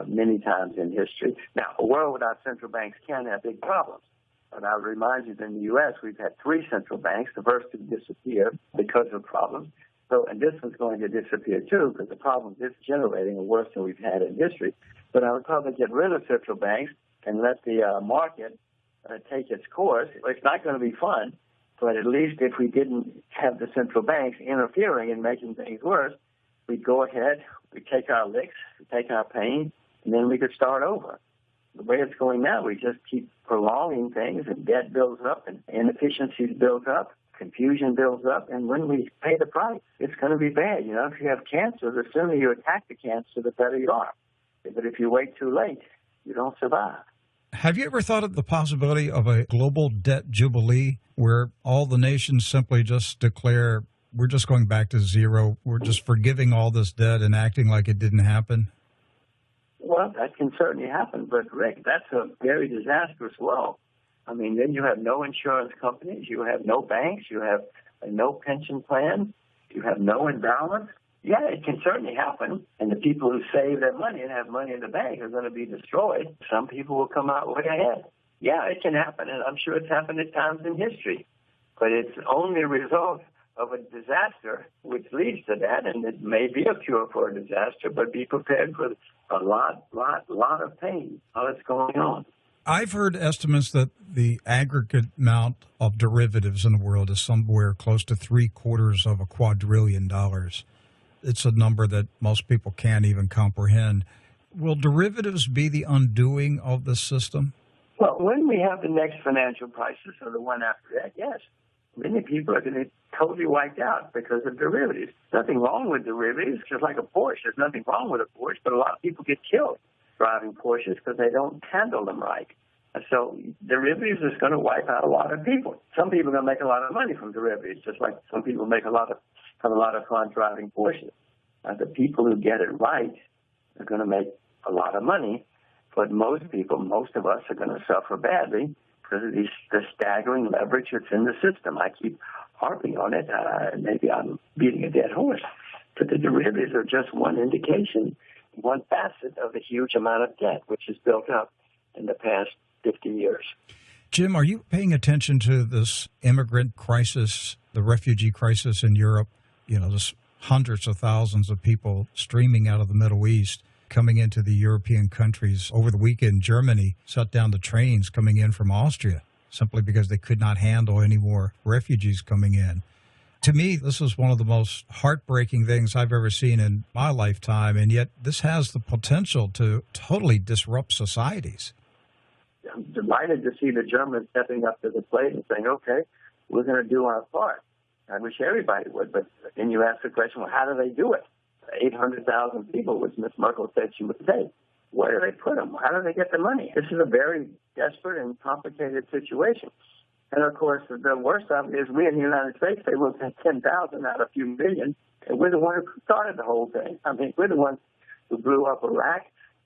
G: many times in history. Now, a world without central banks can have big problems. But I would remind you that in the U.S., we've had 3 central banks. The first two disappeared because of problems. So, and this one's going to disappear too because the problems it's generating are worse than we've had in history. But I would probably get rid of central banks and let the market take its course. It's not going to be fun, but at least if we didn't have the central banks interfering and making things worse, we'd go ahead, we'd take our licks, we'd take our pain, and then we could start over. The way it's going now, we just keep prolonging things, and debt builds up, and inefficiencies build up, confusion builds up, and when we pay the price, it's going to be bad. You know, if you have cancer, the sooner you attack the cancer, the better you are. But if you wait too late, you don't survive.
B: Have you ever thought of the possibility of a global debt jubilee where all the nations simply just declare, we're just going back to zero, we're just forgiving all this debt and acting like it didn't happen?
G: Well, that can certainly happen, but Rick, that's a very disastrous world. I mean, then you have no insurance companies, you have no banks, you have no pension plans, you have no endowments. Yeah, it can certainly happen, and the people who save their money and have money in the bank are going to be destroyed. Some people will come out way ahead. Yeah, it can happen, and I'm sure it's happened at times in history, but it's only a result of a disaster which leads to that, and it may be a cure for a disaster, but be prepared for a lot of pain while it's going on.
B: I've heard estimates that the aggregate amount of derivatives in the world is somewhere close to $750 billion. It's a number that most people can't even comprehend. Will derivatives be the undoing of the system?
G: Well, when we have the next financial crisis or the one after that, yes. Many people are going to be totally wiped out because of derivatives. Nothing wrong with derivatives, just like a Porsche. There's nothing wrong with a Porsche, but a lot of people get killed driving Porsches because they don't handle them right. So derivatives is going to wipe out a lot of people. Some people are going to make a lot of money from derivatives, just like some people have a lot of fun driving Porsches. The people who get it right are going to make a lot of money, but most of us are going to suffer badly because of the staggering leverage that's in the system. I keep harping on it. Maybe I'm beating a dead horse, but the derivatives are just one indication, one facet of the huge amount of debt which is built up in the past 50 years.
B: Jim, are you paying attention to this immigrant crisis, the refugee crisis in Europe? You know, there's hundreds of thousands of people streaming out of the Middle East, coming into the European countries. Over the weekend, Germany shut down the trains coming in from Austria simply because they could not handle any more refugees coming in. To me, this is one of the most heartbreaking things I've ever seen in my lifetime, and yet this has the potential to totally disrupt societies.
G: I'm delighted to see the Germans stepping up to the plate and saying, okay, we're going to do our part. I wish everybody would, but then you ask the question, well, how do they do it? 800,000 people, which Ms. Merkel said she would take. Where do they put them? How do they get the money? This is a very desperate and complicated situation. And, of course, the worst of it is we in the United States, they will take 10,000 out of a few million, and we're the ones who started the whole thing. I mean, we're the ones who blew up Iraq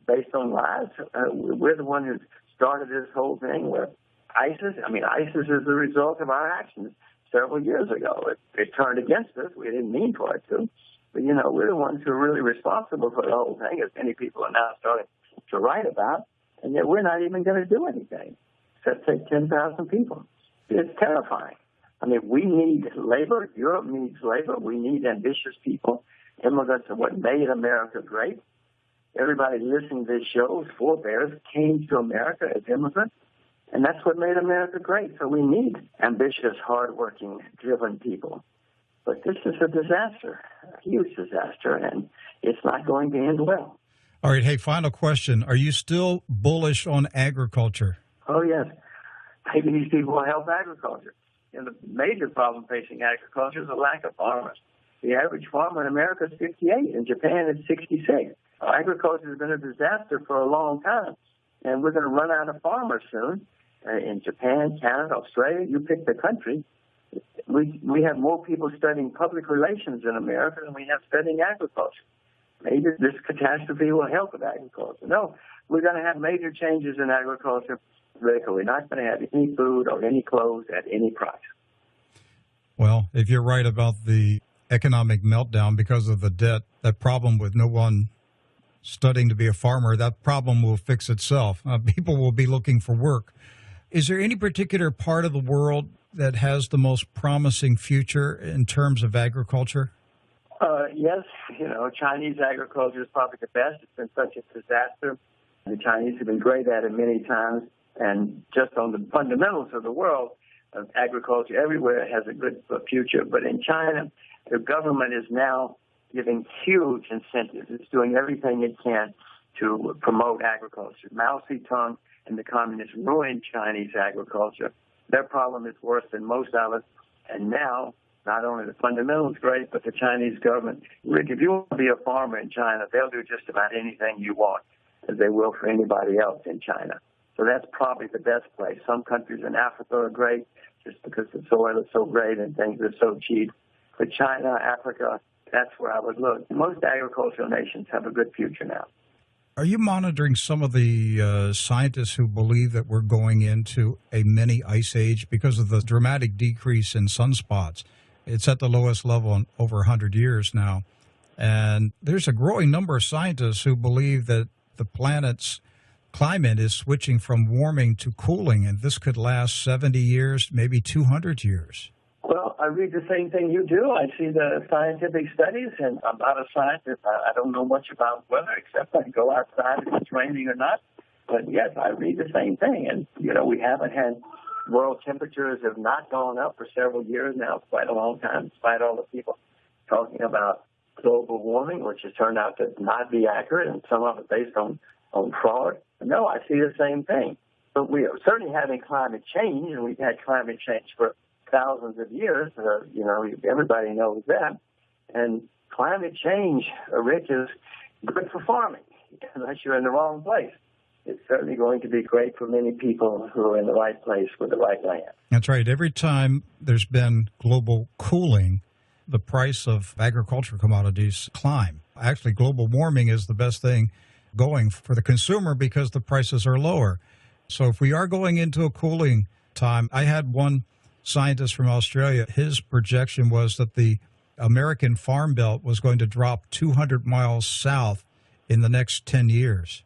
G: based on lies. We're the ones who started this whole thing with ISIS. I mean, ISIS is the result of our actions several years ago. It turned against us. We didn't mean for it to. But, you know, we're the ones who are really responsible for the whole thing, as many people are now starting to write about, and yet we're not even going to do anything except take 10,000 people. It's terrifying. I mean, we need labor. Europe needs labor. We need ambitious people. Immigrants are what made America great. Everybody listening to this show's forebears came to America as immigrants, and that's what made America great. So we need ambitious, hardworking, driven people. But this is a disaster, a huge disaster, and it's not going to end well.
B: All right, hey, final question. Are you still bullish on agriculture?
G: Oh, yes. Maybe these people will help agriculture. And the major problem facing agriculture is the lack of farmers. The average farmer in America is 58. In Japan, it's 66. Agriculture has been a disaster for a long time, and we're going to run out of farmers soon. In Japan, Canada, Australia, you pick the country. We have more people studying public relations in America than we have studying agriculture. Maybe this catastrophe will help with agriculture. No, we're going to have major changes in agriculture. We're not going to have any food or any clothes at any price.
B: Well, if you're right about the economic meltdown because of the debt, that problem with no one studying to be a farmer, that problem will fix itself. People will be looking for work. Is there any particular part of the world that has the most promising future in terms of agriculture?
G: Yes, Chinese agriculture is probably the best. It's been such a disaster. The Chinese have been great at it many times. And just on the fundamentals of the world, agriculture everywhere has a good future. But in China, the government is now giving huge incentives. It's doing everything it can to promote agriculture. Mao Zedong and the communists ruined Chinese agriculture. Their problem is worse than most of us. And now, not only the fundamentals great, but the Chinese government. Rick, if you want to be a farmer in China, they'll do just about anything you want, as they will for anybody else in China. So that's probably the best place. Some countries in Africa are great just because the soil is so great and things are so cheap. But China, Africa, that's where I would look. Most agricultural nations have a good future now.
B: Are you monitoring some of the scientists who believe that we're going into a mini ice age because of the dramatic decrease in sunspots? It's at the lowest level in over 100 years now. And there's a growing number of scientists who believe that the planet's climate is switching from warming to cooling, and this could last 70 years, maybe 200 years.
G: Well, I read the same thing you do. I see the scientific studies, and I'm not a scientist. I don't know much about weather, except I go outside if it's raining or not. But, yes, I read the same thing. And, we haven't had world temperatures have not gone up for several years now, quite a long time, despite all the people talking about global warming, which has turned out to not be accurate, and some of it based on fraud. No, I see the same thing. But we are certainly having climate change, and we've had climate change for thousands of years. Everybody knows that. And climate change, Rich, is good for farming, unless you're in the wrong place. It's certainly going to be great for many people who are in the right place with the right land.
B: That's right. Every time there's been global cooling, the price of agricultural commodities climb. Actually, global warming is the best thing going for the consumer because the prices are lower. So if we are going into a cooling time, I had one scientist from Australia, his projection was that the American Farm Belt was going to drop 200 miles south in the next 10 years,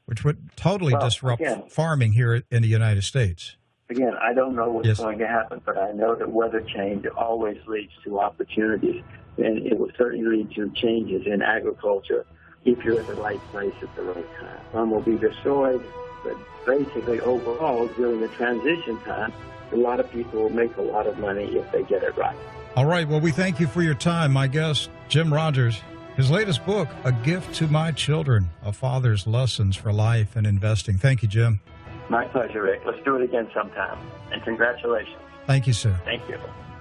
B: which would totally disrupt farming here in the United States.
G: Again, I don't know what's going to happen, but I know that weather change always leads to opportunities, and it will certainly lead to changes in agriculture if you're at the right place at the right time. Some will be destroyed, but basically overall, during the transition time, a lot of people will make a lot of money if they get it right.
B: All right. Well, we thank you for your time. My guest, Jim Rogers, his latest book, A Gift to My Children, A Father's Lessons for Life and Investing. Thank you, Jim.
G: My pleasure, Rick. Let's do it again sometime. And congratulations.
B: Thank you, sir.
G: Thank you.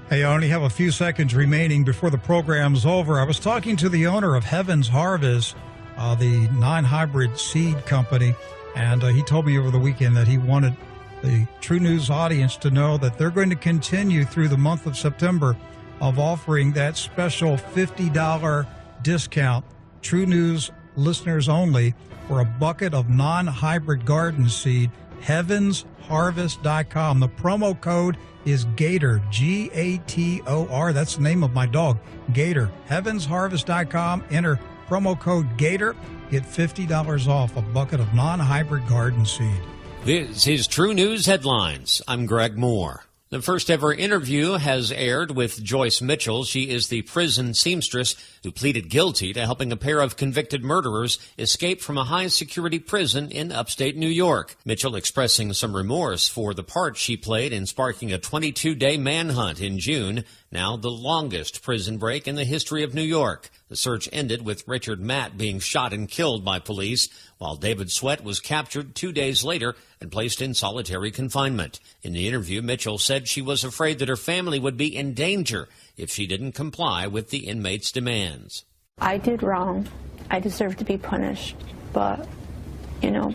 B: Hey, I only have a few seconds remaining before the program's over. I was talking to the owner of Heaven's Harvest, the non-hybrid seed company, and he told me over the weekend that he wanted the True News audience to know that they're going to continue through the month of September of offering that special $50 discount, True News listeners only, for a bucket of non-hybrid garden seed, heavensharvest.com. The promo code is Gator, Gator. That's the name of my dog, Gator. Heavensharvest.com. Enter promo code Gator. Get $50 off a bucket of non-hybrid garden seed.
D: This is True News Headlines. I'm Greg Moore. The first ever interview has aired with Joyce Mitchell. She is the prison seamstress who pleaded guilty to helping a pair of convicted murderers escape from a high-security prison in upstate New York. Mitchell expressing some remorse for the part she played in sparking a 22-day manhunt in June, now the longest prison break in the history of New York. The search ended with Richard Matt being shot and killed by police, while David Sweat was captured 2 days later and placed in solitary confinement. In the interview, Mitchell said she was afraid that her family would be in danger if she didn't comply with the inmates' demands.
E: I did wrong. I deserve to be punished. But,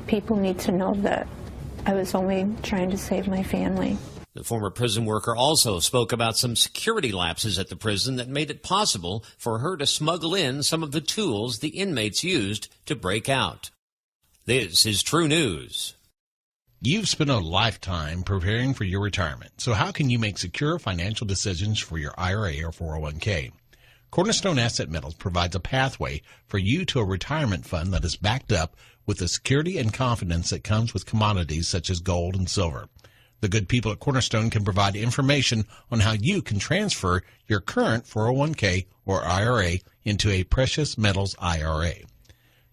E: people need to know that I was only trying to save my family.
D: The former prison worker also spoke about some security lapses at the prison that made it possible for her to smuggle in some of the tools the inmates used to break out. This is True News.
H: You've spent a lifetime preparing for your retirement, so how can you make secure financial decisions for your IRA or 401k? Cornerstone Asset Metals provides a pathway for you to a retirement fund that is backed up with the security and confidence that comes with commodities such as gold and silver. The good people at Cornerstone can provide information on how you can transfer your current 401k or IRA into a precious metals IRA.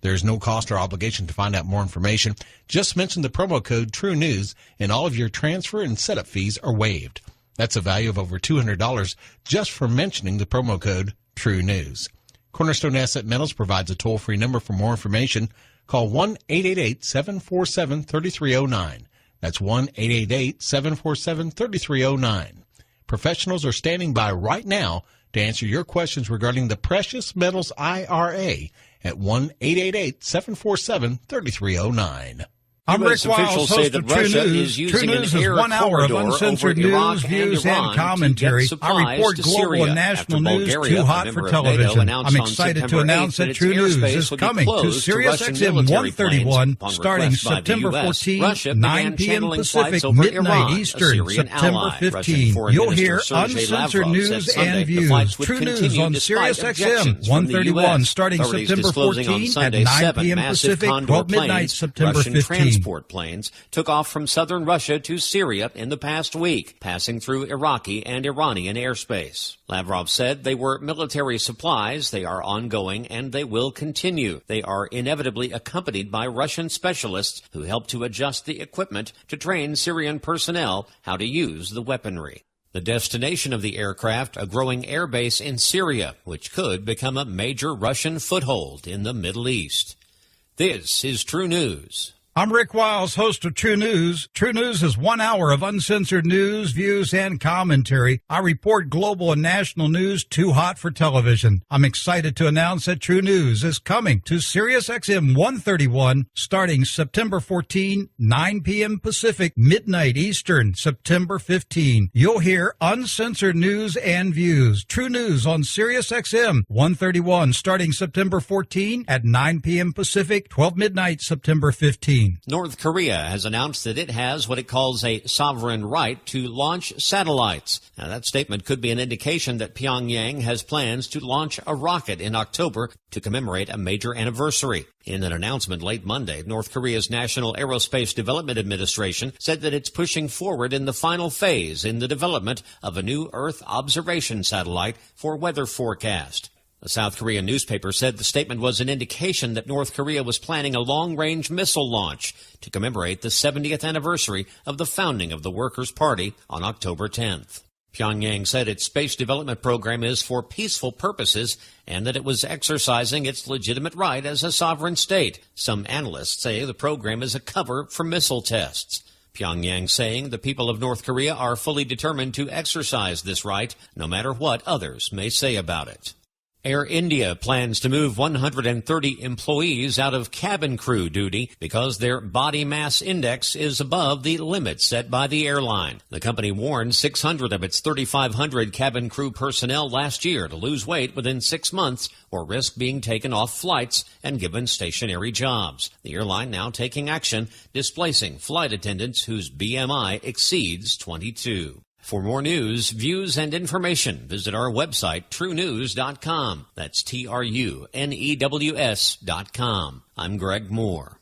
H: There is no cost or obligation to find out more information. Just mention the promo code TrueNews and all of your transfer and setup fees are waived. That's a value of over $200 just for mentioning the promo code TrueNews. Cornerstone Asset Metals provides a toll-free number for more information. Call 1-888-747-3309. That's 1-888-747-3309. Professionals are standing by right now to answer your questions regarding the Precious Metals IRA at 1-888-747-3309.
B: I'm Rick
D: U.S. officials
B: Wiles,
D: say
B: host
D: that
B: of True
D: Russia
B: News.
D: is using
B: True News
D: an
B: is
D: air
B: 1 hour of
D: corridor
B: uncensored
D: over Iraq
B: news,
D: and
B: views,
D: Iran
B: and commentary.
D: to get
B: I report
D: supplies to
B: global
D: Syria
B: and national
D: after
B: news
D: Bulgaria,
B: too
D: a
B: hot
D: member
B: for
D: of NATO,
B: television.
D: announced
B: I'm
D: on
B: excited to
D: September
B: announce
D: 8th
B: that
D: its
B: True News
D: airspace
B: is
D: would be
B: coming to
D: closed to
B: Sirius
D: Russian
B: XM
D: military planes.
B: 131
D: Upon
B: starting
D: request by the
B: September
D: US,
B: 14,
D: Russia
B: 9
D: began
B: p.m.
D: channeling
B: Pacific,
D: flights over
B: midnight
D: Iran, a
B: Eastern,
D: Syrian
B: September
D: ally.
B: 15.
D: Russian Foreign
B: You'll
D: Minister
B: hear
D: Sergei
B: uncensored
D: Lavrov
B: news
D: said Sunday
B: and
D: the
B: views.
D: flights would
B: True News
D: continue
B: on
D: despite
B: Sirius XM
D: objections from the
B: 131
D: US.
B: starting
D: Authorities
B: September
D: disclosing
B: 14
D: on
B: at
D: Sunday
B: 9
D: 7
B: p.m.
D: massive
B: Pacific,
D: Condor
B: 12 midnight
D: planes,
B: September
D: Russian
B: 15.
D: transport planes, took off from southern Russia to Syria in the past week, passing through Iraqi and Iranian airspace. Lavrov said they were military supplies, they are ongoing, and they will continue. They are inevitably accompanied by Russian specialists who help to adjust the equipment to train Syrian personnel how to use the weaponry. The destination of the aircraft, a growing airbase in Syria, which could become a major Russian foothold in the Middle East. This is True News.
B: I'm Rick Wiles, host of True News. True News is 1 hour of uncensored news, views, and commentary. I report global and national news too hot for television. I'm excited to announce that True News is coming to Sirius XM 131 starting September 14, 9 p.m. Pacific, midnight Eastern, September 15. You'll hear uncensored news and views. True News on Sirius XM 131 starting September 14 at 9 p.m. Pacific, 12 midnight September 15.
D: North Korea has announced that it has what it calls a sovereign right to launch satellites. Now, that statement could be an indication that Pyongyang has plans to launch a rocket in October to commemorate a major anniversary. In an announcement late Monday, North Korea's National Aerospace Development Administration said that it's pushing forward in the final phase in the development of a new Earth observation satellite for weather forecast. A South Korean newspaper said the statement was an indication that North Korea was planning a long-range missile launch to commemorate the 70th anniversary of the founding of the Workers' Party on October 10th. Pyongyang said its space development program is for peaceful purposes and that it was exercising its legitimate right as a sovereign state. Some analysts say the program is a cover for missile tests. Pyongyang saying the people of North Korea are fully determined to exercise this right, no matter what others may say about it. Air India plans to move 130 employees out of cabin crew duty because their body mass index is above the limit set by the airline. The company warned 600 of its 3,500 cabin crew personnel last year to lose weight within 6 months or risk being taken off flights and given stationary jobs. The airline now taking action, displacing flight attendants whose BMI exceeds 22. For more news, views, and information, visit our website, trunews.com. That's TRUNEWS.com. I'm Greg Moore.